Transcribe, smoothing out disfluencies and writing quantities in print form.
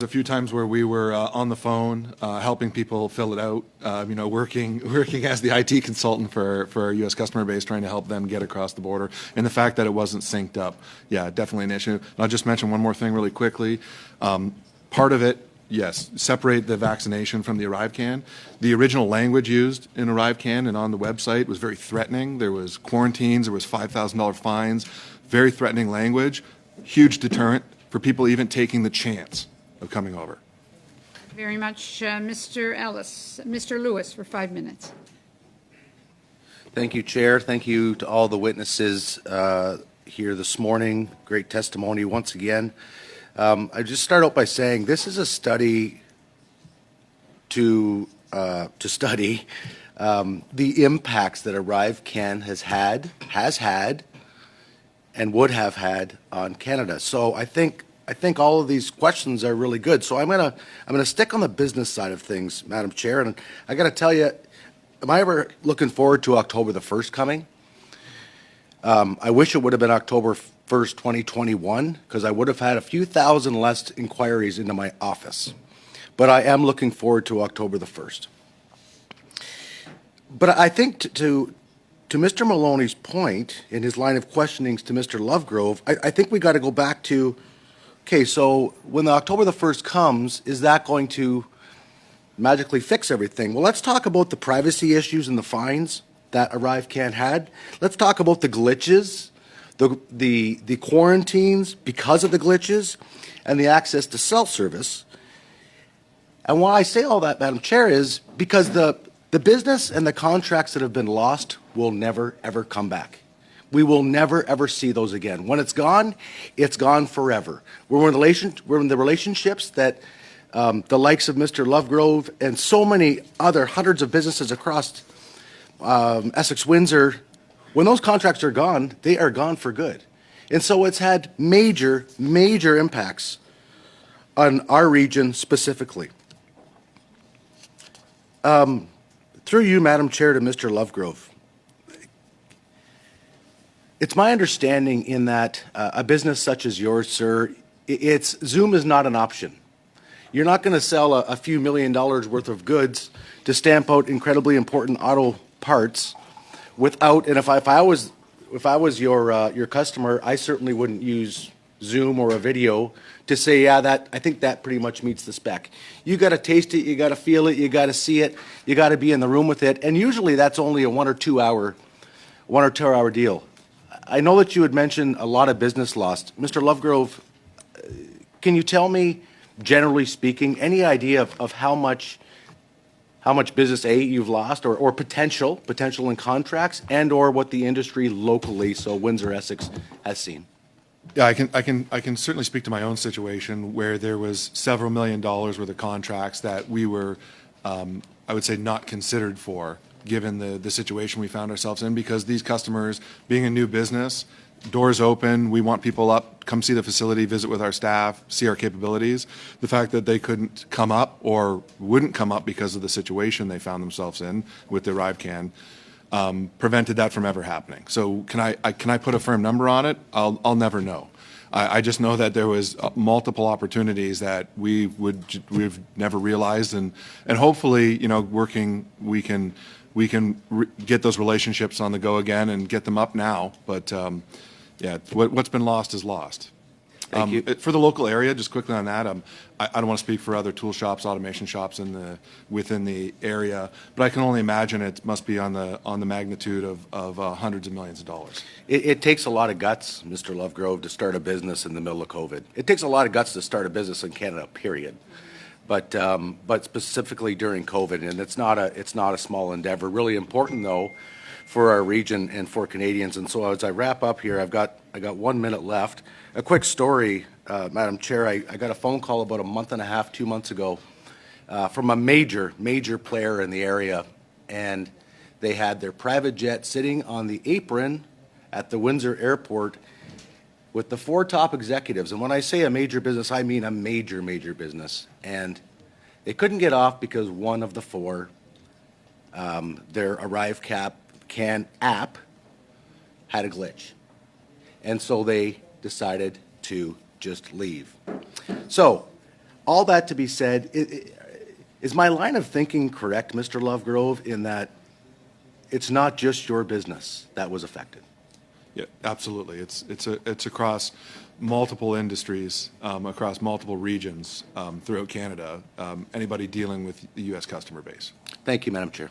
A few times where we were on the phone helping people fill it out, working as the IT consultant for our U.S. customer base, trying to help them get across the border. And the fact that it wasn't synced up, yeah, definitely an issue. And I'll just mention one more thing really quickly. Part of it, yes, separate the vaccination from the ArriveCAN. The original language used in ArriveCAN and on the website was very threatening. There was quarantines, there was $5,000 fines, very threatening language, huge deterrent for people even taking the chance of coming over. Thank you very much, Mr. Ellis. Mr. Lewis for 5 minutes. Thank you, Chair. Thank you to all the witnesses here this morning. Great testimony once again. I just start out by saying this is a study to study the impacts that ArriveCAN has had, and would have had on Canada. So I think all of these questions are really good. So I'm gonna stick on the business side of things, Madam Chair, and I got to tell you, am I ever looking forward to October the 1st coming? I wish it would have been October 1st, 2021, because I would have had a few thousand less inquiries into my office. But I am looking forward to October the 1st. But I think to Mr. Maloney's point in his line of questionings to Mr. Lovegrove, I think we got to go back to, okay, so when the October the 1st comes, is that going to magically fix everything? Well, let's talk about the privacy issues and the fines that ArriveCAN had. Let's talk about the glitches, the quarantines because of the glitches, and the access to self-service. And why I say all that, Madam Chair, is because the business and the contracts that have been lost will never, ever come back. We will never, ever see those again. When it's gone forever. We're in the relationships that the likes of Mr. Lovegrove and so many other hundreds of businesses across Essex, Windsor, when those contracts are gone, they are gone for good. And so it's had major, major impacts on our region specifically. Through you, Madam Chair, to Mr. Lovegrove. It's my understanding in that a business such as yours, sir, Zoom is not an option. You're not going to sell a few $1 million worth of goods to stamp out incredibly important auto parts without. And if I was your customer, I certainly wouldn't use Zoom or a video to say, yeah, I think that pretty much meets the spec. You got to taste it, you got to feel it, you got to see it, you got to be in the room with it, and usually that's only a 1 or 2 hour deal. I know that you had mentioned a lot of business lost. Mr. Lovegrove, can you tell me, generally speaking, any idea of how much business you've lost or potential in contracts and or what the industry locally, so Windsor, Essex, has seen? Yeah, I can certainly speak to my own situation where there was several $1 million worth of contracts that we were, I would say, not considered for, given the situation we found ourselves in, because these customers, being a new business, doors open, we want people up, come see the facility, visit with our staff, see our capabilities. The fact that they couldn't come up or wouldn't come up because of the situation they found themselves in with the ArriveCAN prevented that from ever happening. So can I put a firm number on it? I'll never know. I just know that there was multiple opportunities that we've never realized, and hopefully, working we can get those relationships on the go again and get them up now. But yeah, what's been lost is lost. Thank you. For the local area, just quickly on that, I don't want to speak for other tool shops, automation shops within the area, but I can only imagine it must be on the magnitude of hundreds of millions of dollars. It takes a lot of guts, Mr. Lovegrove, to start a business in the middle of COVID. It takes a lot of guts to start a business in Canada, period. But specifically during COVID, and it's not a small endeavor. Really important though for our region and for Canadians. And so as I wrap up here, I got 1 minute left. A quick story, Madam Chair. I got a phone call about a month and a half, 2 months ago, from a major player in the area, and they had their private jet sitting on the apron at the Windsor airport with the 4 top executives. And when I say a major business, I mean a major business. And they couldn't get off because one of the 4, their ArriveCAN app had a glitch. And so they decided to just leave. So all that to be said, is my line of thinking correct, Mr. Lovegrove, in that it's not just your business that was affected? Yeah, absolutely. It's across multiple industries, across multiple regions throughout Canada. Anybody dealing with the U.S. customer base. Thank you, Madam Chair.